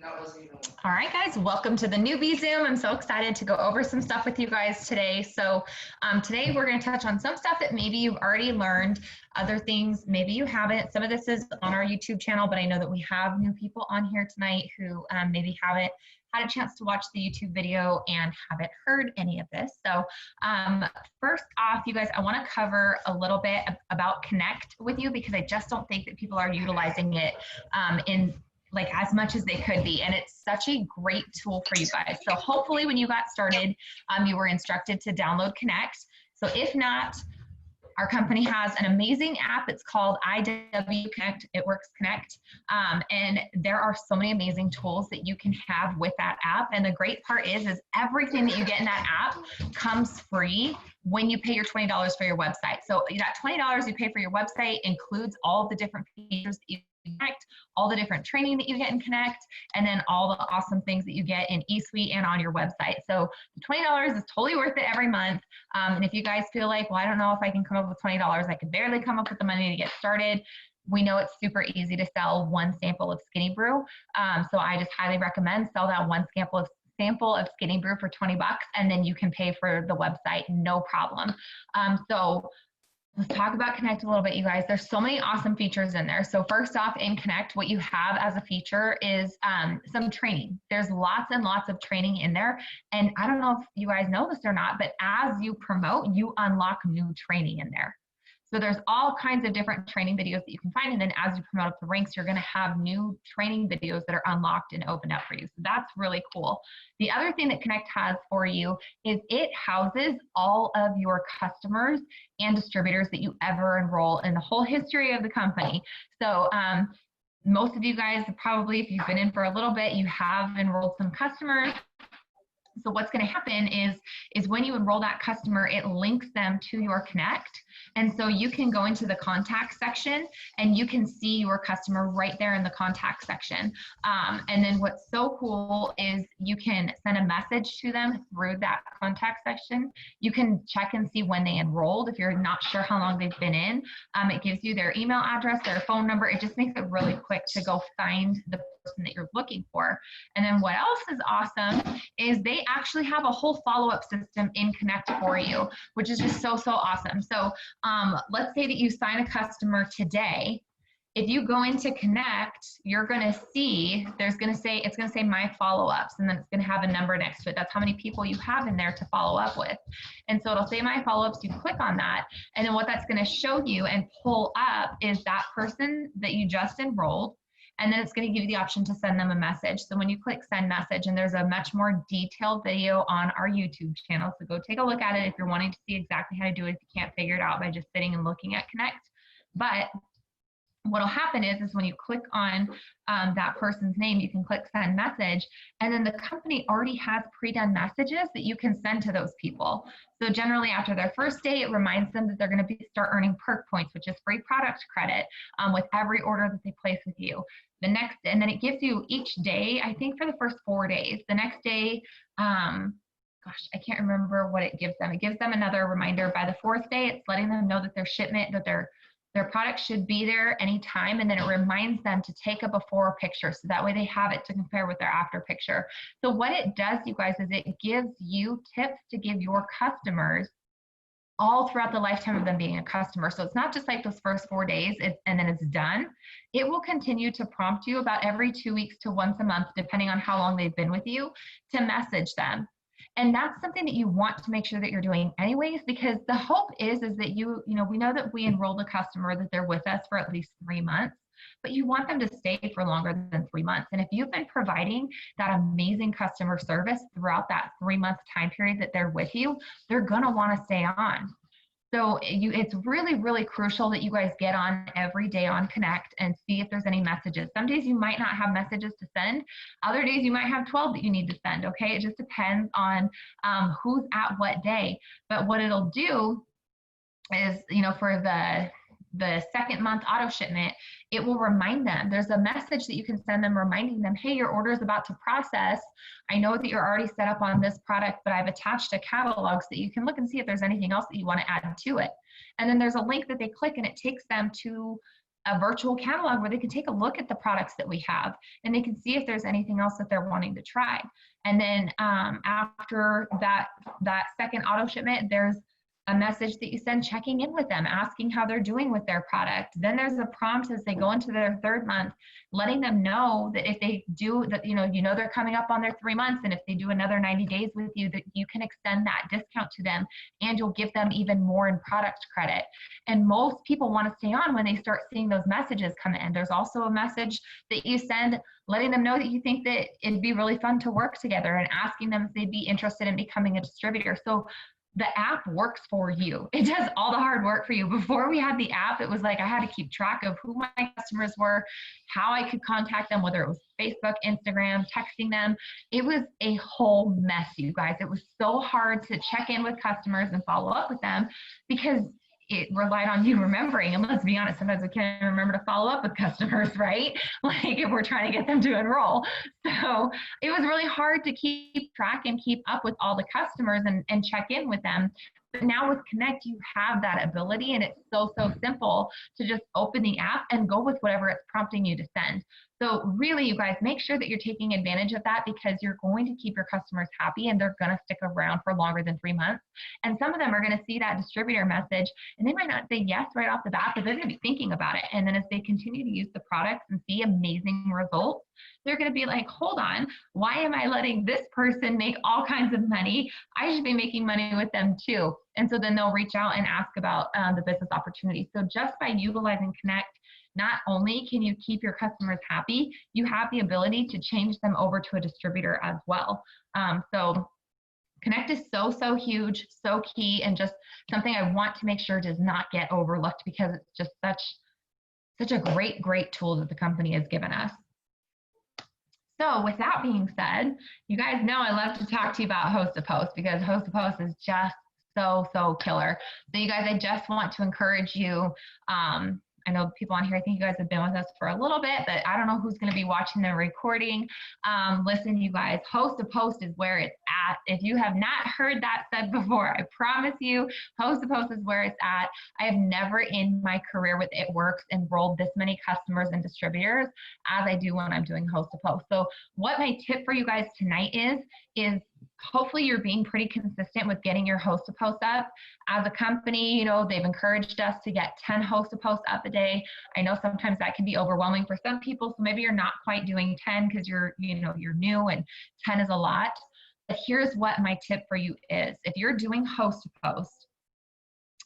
All right, guys, welcome to the newbie Zoom. I'm so excited to go over some stuff with you guys today. So today we're going to touch on some stuff that maybe you've already learned, other things maybe you haven't. Some of this is on our YouTube channel, but I know that we have new people on here tonight who maybe haven't had a chance to watch the YouTube video and haven't heard any of this. So first off, you guys, I want to cover a little bit about Connect with you because I just don't think that people are utilizing it in like as much as they could be. And it's such a great tool for you guys. So hopefully when you got started, you were instructed to download Connect. So if not, our company has an amazing app. It's called IW Connect. It Works Connect. And there are so many amazing tools that you can have with that app. And the great part is everything that you get in that app comes free when you pay your $20 for your website. So that $20 you pay for your website includes all the different features that you Connect, all the different training that you get in Connect, and then all the awesome things that you get in eSuite and on your website. So $20 is totally worth it every month. And if you guys feel like, well, I don't know if I can come up with $20, I could barely come up with the money to get started. We know it's super easy to sell one sample of Skinny Brew. So I just highly recommend sell that one sample of Skinny Brew for 20 bucks, and then you can pay for the website, no problem. So let's talk about Connect a little bit, you guys. There's so many awesome features in there. So first off, in Connect, what you have as a feature is some training. There's lots and lots of training in there. And I don't know if you guys know this or not, but as you promote, you unlock new training in there. So there's all kinds of different training videos that you can find. And then as you promote up the ranks, you're going to have new training videos that are unlocked and opened up for you. So that's really cool. The other thing that Connect has for you is it houses all of your customers and distributors that you ever enroll in the whole history of the company. So most of you guys probably, if you've been in for a little bit, you have enrolled some customers. So what's going to happen is when you enroll that customer, it links them to your Connect. And so you can go into the contact section and you can see your customer right there in the contact section. And then what's so cool is you can send a message to them through that contact section. You can check and see when they enrolled if you're not sure how long they've been in. It gives you their email address, their phone number. It just makes it really quick to go find the person that you're looking for. And then what else is awesome is they actually have a whole follow-up system in Connect for you, which is just so awesome. So let's say that you sign a customer today. If you go into Connect, you're going to see, it's going to say my follow-ups, and then it's going to have a number next to it. That's how many people you have in there to follow up with. And so it'll say my follow-ups, you click on that, and then what that's going to show you and pull up is that person that you just enrolled. And then it's going to give you the option to send them a message. So when you click send message, and there's a much more detailed video on our YouTube channel. So go take a look at it if you're wanting to see exactly how to do it if you can't figure it out by just sitting and looking at Connect. But what'll happen is when you click on that person's name, you can click send message, and then the company already has pre-done messages that you can send to those people. So generally after their first day, it reminds them that they're going to start earning perk points, which is free product credit with every order that they place with you. The next, and then it gives you each day, I think for the first 4 days. The next day, gosh, I can't remember what it gives them. It gives them another reminder. By the 4th day, it's letting them know that their shipment, that their product should be there anytime, and then it reminds them to take a before picture, so that way they have it to compare with their after picture. So what it does, you guys, is it gives you tips to give your customers all throughout the lifetime of them being a customer. So it's not just like those first 4 days and then it's done. It will continue to prompt you about every 2 weeks to once a month, depending on how long they've been with you, to message them. And that's something that you want to make sure that you're doing anyways, because the hope is that we know that we enrolled a customer that they're with us for at least 3 months, but you want them to stay for longer than 3 months. And if you've been providing that amazing customer service throughout that 3-month time period that they're with you, they're gonna wanna stay on. So it's really crucial that you guys get on every day on Connect and see if there's any messages. Some days you might not have messages to send. Other days you might have 12 that you need to send, okay? It just depends on who's at what day. But what it'll do is, for the second month auto shipment, it will remind them. There's a message that you can send them reminding them, hey, your order is about to process. I know that you're already set up on this product, but I've attached a catalog so that you can look and see if there's anything else that you want to add to it. And then there's a link that they click and it takes them to a virtual catalog where they can take a look at the products that we have, and they can see if there's anything else that they're wanting to try. And then after that second auto shipment, there's a message that you send checking in with them, asking how they're doing with their product. Then there's a prompt as they go into their 3rd month, letting them know that if they do that, they're coming up on their 3 months, and if they do another 90 days with you, that you can extend that discount to them, and you'll give them even more in product credit. And most people want to stay on when they start seeing those messages come in. There's also a message that you send letting them know that you think that it'd be really fun to work together, and asking them if they'd be interested in becoming a distributor. So the app works for you. It does all the hard work for you. Before we had the app, it was like I had to keep track of who my customers were, how I could contact them, whether it was Facebook, Instagram, texting them. It was a whole mess, you guys. It was so hard to check in with customers and follow up with them because it relied on you remembering. And let's be honest, sometimes we can't remember to follow up with customers, right? Like if we're trying to get them to enroll. So it was really hard to keep track and keep up with all the customers and check in with them. But now with Connect, you have that ability, and it's so simple to just open the app and go with whatever it's prompting you to send. So really, you guys, make sure that you're taking advantage of that, because you're going to keep your customers happy, and they're going to stick around for longer than 3 months. And some of them are going to see that distributor message, and they might not say yes right off the bat, but they're going to be thinking about it. And then as they continue to use the products and see amazing results, they're going to be like, hold on, why am I letting this person make all kinds of money? I should be making money with them too. And so then they'll reach out and ask about the business opportunity. So just by utilizing Connect, not only can you keep your customers happy, you have the ability to change them over to a distributor as well. So Connect is so huge, so key, and just something I want to make sure does not get overlooked, because it's just such a great tool that the company has given us. So with that being said, you guys know I love to talk to you about Host to Post, because Host to Post is just so killer. So you guys, I just want to encourage you. I know people on here, I think you guys have been with us for a little bit, but I don't know who's going to be watching the recording. Listen, you guys, Host to Post is where it's at. If you have not heard that said before, I promise you, Host to Post is where it's at. I have never in my career with It Works enrolled this many customers and distributors as I do when I'm doing Host to Post. So what my tip for you guys tonight is hopefully you're being pretty consistent with getting your Host to Post up. As a company, they've encouraged us to get 10 Host to Post up a day. I know sometimes that can be overwhelming for some people, so maybe you're not quite doing 10 because you're new, and 10 is a lot. But here's what my tip for you is. If you're doing Host to Post,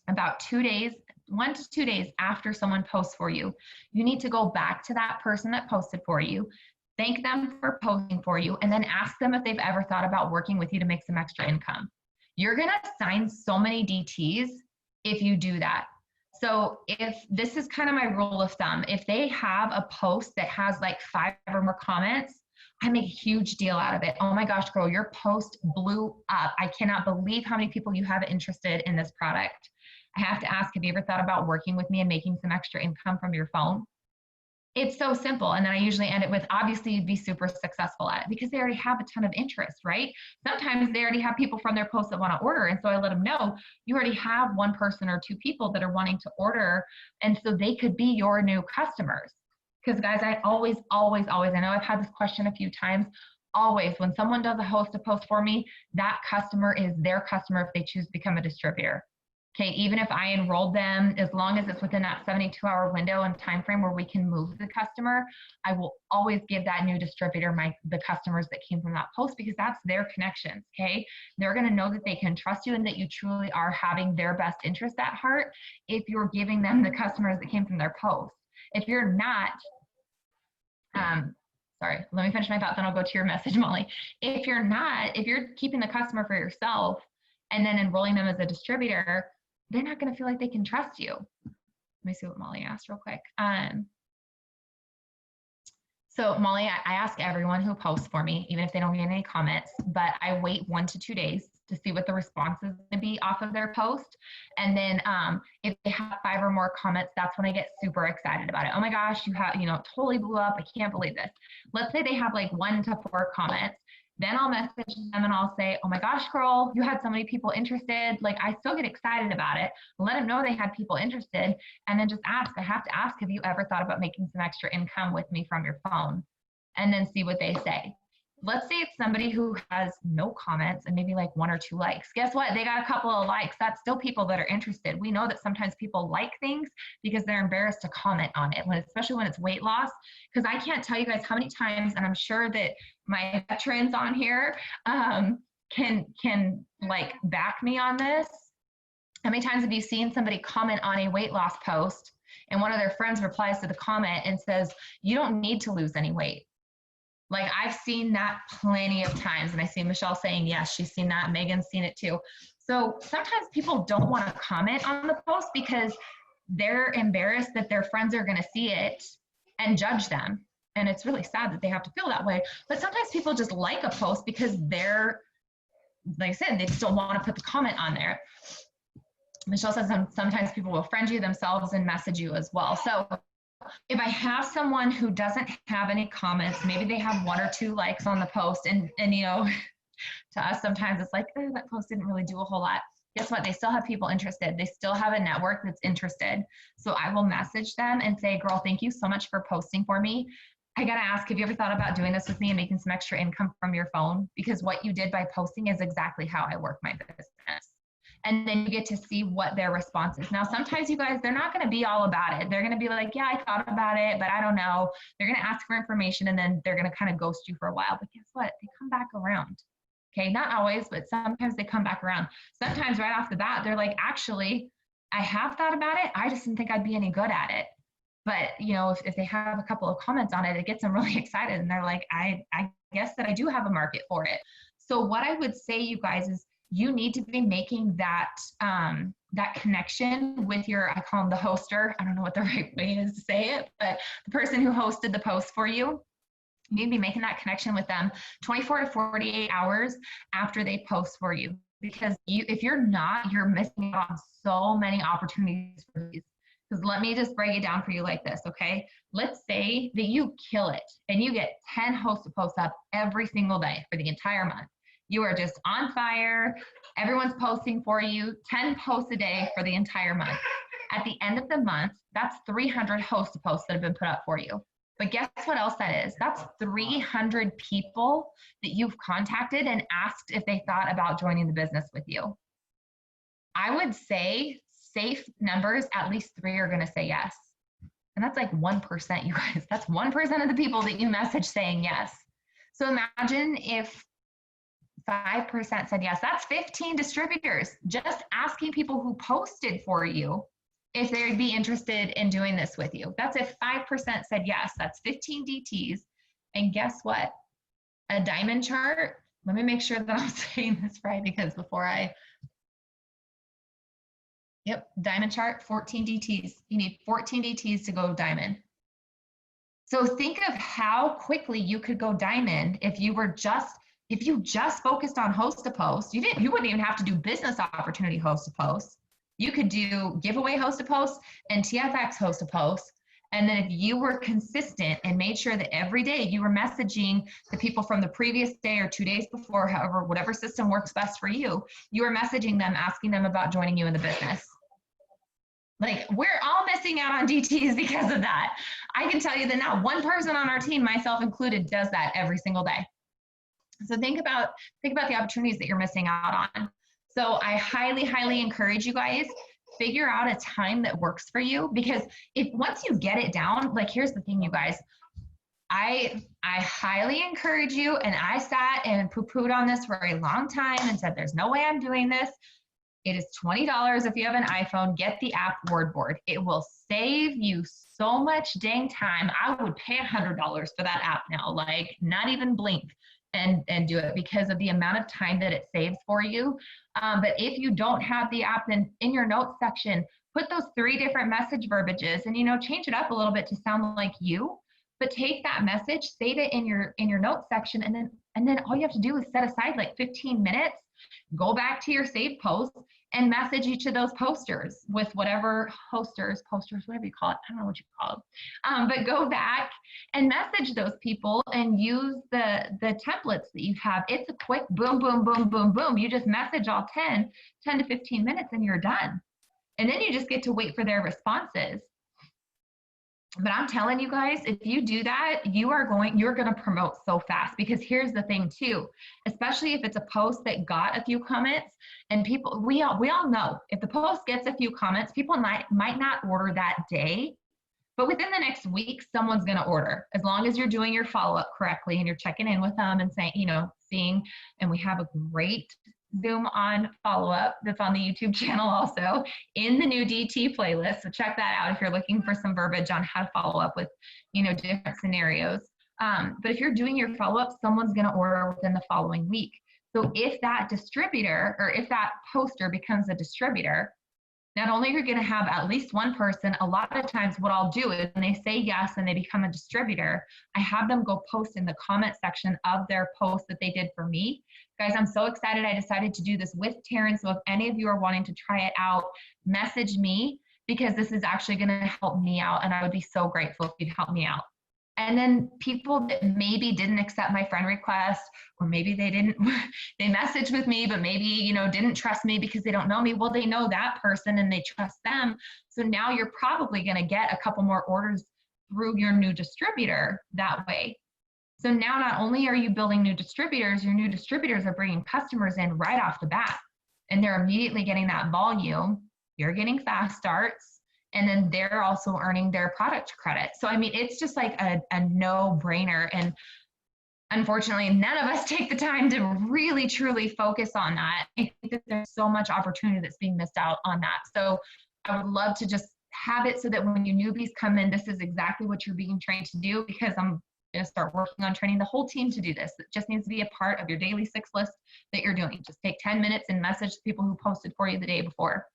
about 2 days, 1 to 2 days after someone posts for you, you need to go back to that person that posted for you, thank them for posting for you, and then ask them if they've ever thought about working with you to make some extra income. You're gonna sign so many DTs if you do that. So if this is kind of my rule of thumb, if they have a post that has like 5 or more comments, I make a huge deal out of it. Oh my gosh, girl, your post blew up. I cannot believe how many people you have interested in this product. I have to ask, have you ever thought about working with me and making some extra income from your phone? It's so simple. And then I usually end it with, obviously you'd be super successful at it, because they already have a ton of interest, right? Sometimes they already have people from their posts that want to order. And so I let them know you already have 1 person or 2 people that are wanting to order. And so they could be your new customers. Because guys, I always, I know I've had this question a few times, always when someone does a Host to Post for me, that customer is their customer if they choose to become a distributor. Okay, even if I enrolled them, as long as it's within that 72-hour window and time frame where we can move the customer, I will always give that new distributor the customers that came from that post, because that's their connections, okay? They're gonna know that they can trust you and that you truly are having their best interest at heart if you're giving them the customers that came from their post. If you're not, sorry, let me finish my thought, then I'll go to your message, Molly. If you're keeping the customer for yourself and then enrolling them as a distributor, they're not going to feel like they can trust you. Let me see what Molly asked real quick. So Molly, I ask everyone who posts for me, even if they don't get any comments, but I wait 1 to 2 days to see what the response is going to be off of their post. And then if they have 5 or more comments, that's when I get super excited about it. Oh my gosh, you have, totally blew up. I can't believe this. Let's say they have like 1 to 4 comments. Then I'll message them and I'll say, oh my gosh, girl, you had so many people interested. Like, I still get excited about it. Let them know they had people interested. And then just ask, I have to ask, have you ever thought about making some extra income with me from your phone? And then see what they say. Let's say it's somebody who has no comments and maybe like 1 or 2 likes. Guess what? They got a couple of likes. That's still people that are interested. We know that sometimes people like things because they're embarrassed to comment on it, especially when it's weight loss. Because I can't tell you guys how many times, and I'm sure that my veterans on here can like back me on this. How many times have you seen somebody comment on a weight loss post and one of their friends replies to the comment and says, you don't need to lose any weight? Like, I've seen that plenty of times, and I see Michelle saying, yes, she's seen that. Megan's seen it too. So sometimes people don't want to comment on the post because they're embarrassed that their friends are going to see it and judge them. And it's really sad that they have to feel that way. But sometimes people just like a post because they're, like I said, they just don't want to put the comment on there. Michelle says sometimes people will friend you themselves and message you as well. So if I have someone who doesn't have any comments, maybe they have 1 or 2 likes on the post, and you know, to us sometimes it's like, oh, that post didn't really do a whole lot. Guess what? They still have people interested. They still have a network that's interested. So I will message them and say, girl, thank you so much for posting for me. I got to ask, have you ever thought about doing this with me and making some extra income from your phone? Because what you did by posting is exactly how I work my business. And then you get to see what their response is. Now, sometimes you guys, they're not going to be all about it. They're going to be like, yeah, I thought about it, but I don't know. They're going to ask for information and then they're going to kind of ghost you for a while. But guess what? They come back around. Okay. Not always, but sometimes they come back around. Sometimes right off the bat, they're like, actually, I have thought about it. I just didn't think I'd be any good at it. But, you know, if they have a couple of comments on it, it gets them really excited. And they're like, I guess that I do have a market for it. So what I would say, you guys, is you need to be making that that connection with your, I call them the hoster. I don't know what the right way is to say it, but the person who hosted the post for you. You need to be making that connection with them 24 to 48 hours after they post for you. Because if you're not, you're missing out on so many opportunities for these. Because let me just break it down for you like this, okay? Let's say that you kill it and you get 10 hosted posts up every single day for the entire month. You are just on fire. Everyone's posting for you, 10 posts a day for the entire month. At the end of the month, that's 300 hosted posts that have been put up for you. But guess what else that is? That's 300 people that you've contacted and asked if they thought about joining the business with you. I would say safe numbers, at least 3 are going to say yes. And that's like 1%, you guys. That's 1% of the people that you message saying yes. So imagine if 5% said yes. That's 15 distributors just asking people who posted for you if they'd be interested in doing this with you. That's if 5% said yes. That's 15 DTs. And guess what? A diamond chart. Let me make sure that I'm saying this right, because before diamond chart, 14 DTs. You need 14 DTs to go diamond. So think of how quickly you could go diamond if you just focused on host to post. You wouldn't even have to do business opportunity host to post. You could do giveaway host to post and TFX host to post. And then if you were consistent and made sure that every day you were messaging the people from the previous day or 2 days before, however, whatever system works best for you, you were messaging them, asking them about joining you in the business. Like, we're all missing out on DTs because of that. I can tell you that not one person on our team, myself included, does that every single day. So think about the opportunities that you're missing out on. So I highly, highly encourage you guys, figure out a time that works for you, because once you get it down, like, here's the thing, you guys, I highly encourage you, and I sat and poo-pooed on this for a long time and said, there's no way I'm doing this. It is $20 if you have an iPhone. Get the app WordBoard. It will save you so much dang time. I would pay $100 for that app now, like, not even blink and do it, because of the amount of time that it saves for you. But if you don't have the app, then in your notes section, put those 3 different message verbiages and, change it up a little bit to sound like you. But take that message, save it in your notes section, and then all you have to do is set aside like 15 minutes, go back to your saved posts and message each of those posters with whatever posters, whatever you call it. I don't know what you call it. But go back and message those people and use the templates that you have. It's a quick boom, boom, boom, boom, boom. You just message all 10 to 15 minutes and you're done. And then you just get to wait for their responses. But I'm telling you guys, if you do that, you're going to promote so fast, because here's the thing too, especially if it's a post that got a few comments, and people, we all know if the post gets a few comments, people might not order that day, but within the next week, someone's going to order, as long as you're doing your follow-up correctly and you're checking in with them and saying, seeing, and we have a great Zoom on follow-up that's on the YouTube channel also in the new DT playlist. So check that out if you're looking for some verbiage on how to follow up with, different scenarios. But if you're doing your follow-up, someone's going to order within the following week. So if that distributor, or if that poster becomes a distributor, not only are you going to have at least one person, a lot of times what I'll do is when they say yes and they become a distributor, I have them go post in the comment section of their post that they did for me. Guys, I'm so excited. I decided to do this with Taryn. So if any of you are wanting to try it out, message me, because this is actually going to help me out. And I would be so grateful if you'd help me out. And then people that maybe didn't accept my friend request, or maybe they messaged with me, but maybe, didn't trust me because they don't know me. Well, they know that person and they trust them. So now you're probably going to get a couple more orders through your new distributor that way. So now not only are you building new distributors, your new distributors are bringing customers in right off the bat, and they're immediately getting that volume. You're getting fast starts. And then they're also earning their product credit. So, I mean, it's just like a no-brainer. And unfortunately, none of us take the time to really, truly focus on that. I think that there's so much opportunity that's being missed out on that. So I would love to just have it so that when you newbies come in, this is exactly what you're being trained to do, because I'm going to start working on training the whole team to do this. It just needs to be a part of your daily 6 list that you're doing. Just take 10 minutes and message the people who posted for you the day before.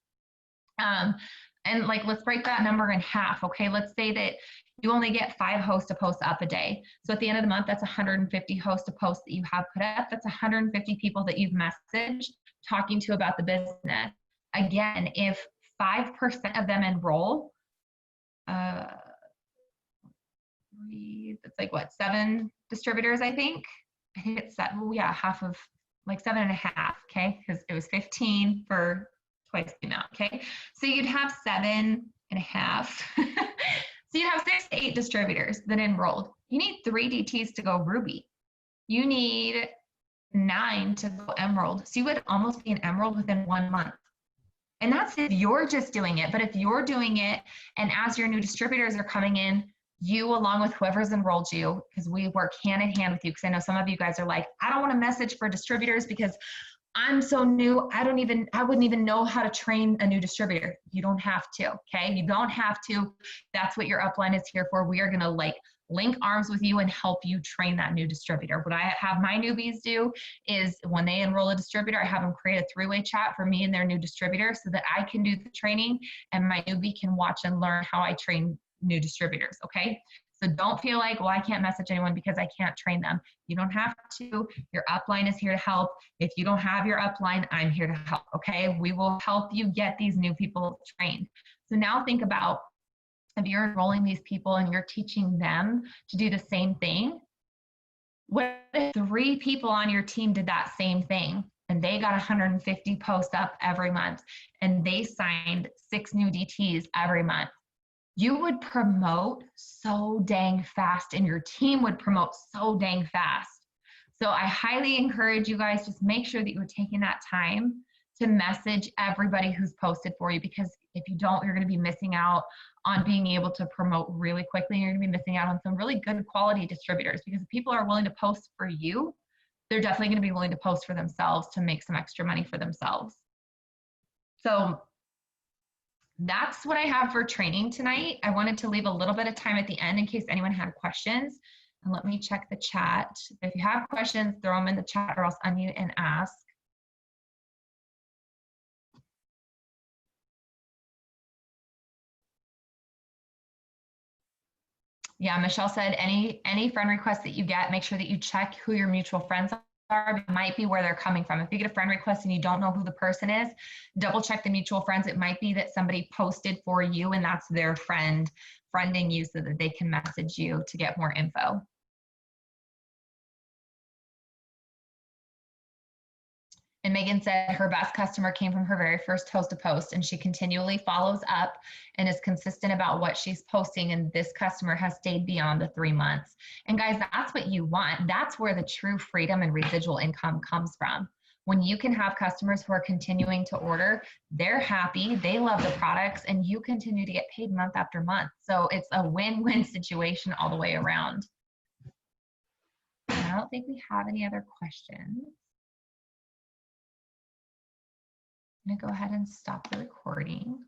And like, let's break that number in half. Okay. Let's say that you only get 5 hosts to post up a day. So at the end of the month, that's 150 hosts to post that you have put up. That's 150 people that you've messaged talking to about the business. Again, if 5% of them enroll, it's like what, 7 distributors, I think it's that. Well, yeah, half of like 7.5. Okay. Because it was 15 for twice the amount. Okay. So you'd have 7.5. So you have 6 to 8 distributors that enrolled. You need 3 DTs to go Ruby. You need 9 to go Emerald. So you would almost be an Emerald within 1 month. And that's if you're just doing it. But if you're doing it, and as your new distributors are coming in, you, along with whoever's enrolled you, because we work hand in hand with you, because I know some of you guys are like, I don't want to message for distributors because I'm so new, I wouldn't even know how to train a new distributor. You don't have to, okay? You don't have to. That's what your upline is here for. We are gonna like link arms with you and help you train that new distributor. What I have my newbies do is when they enroll a distributor, I have them create a 3-way chat for me and their new distributor so that I can do the training and my newbie can watch and learn how I train new distributors, okay? So don't feel like, well, I can't message anyone because I can't train them. You don't have to. Your upline is here to help. If you don't have your upline, I'm here to help, okay? We will help you get these new people trained. So now think about if you're enrolling these people and you're teaching them to do the same thing. What if 3 people on your team did that same thing and they got 150 posts up every month and they signed 6 new DTs every month? You would promote so dang fast and your team would promote so dang fast. So I highly encourage you guys, just make sure that you're taking that time to message everybody who's posted for you, because if you don't, you're going to be missing out on being able to promote really quickly. You're going to be missing out on some really good quality distributors, because if people are willing to post for you, they're definitely going to be willing to post for themselves to make some extra money for themselves. So that's what I have for training tonight. I wanted to leave a little bit of time at the end in case anyone had questions. And let me check the chat. If you have questions, throw them in the chat or else unmute and ask. Yeah, Michelle said any friend request that you get, make sure that you check who your mutual friends are. It might be where they're coming from. If you get a friend request and you don't know who the person is, double check the mutual friends. It might be that somebody posted for you and that's their friending you so that they can message you to get more info. And Megan said her best customer came from her very first host to post, and she continually follows up and is consistent about what she's posting. And this customer has stayed beyond the 3 months. And guys, that's what you want. That's where the true freedom and residual income comes from. When you can have customers who are continuing to order, they're happy, they love the products, and you continue to get paid month after month. So it's a win-win situation all the way around. I don't think we have any other questions. I'm gonna go ahead and stop the recording.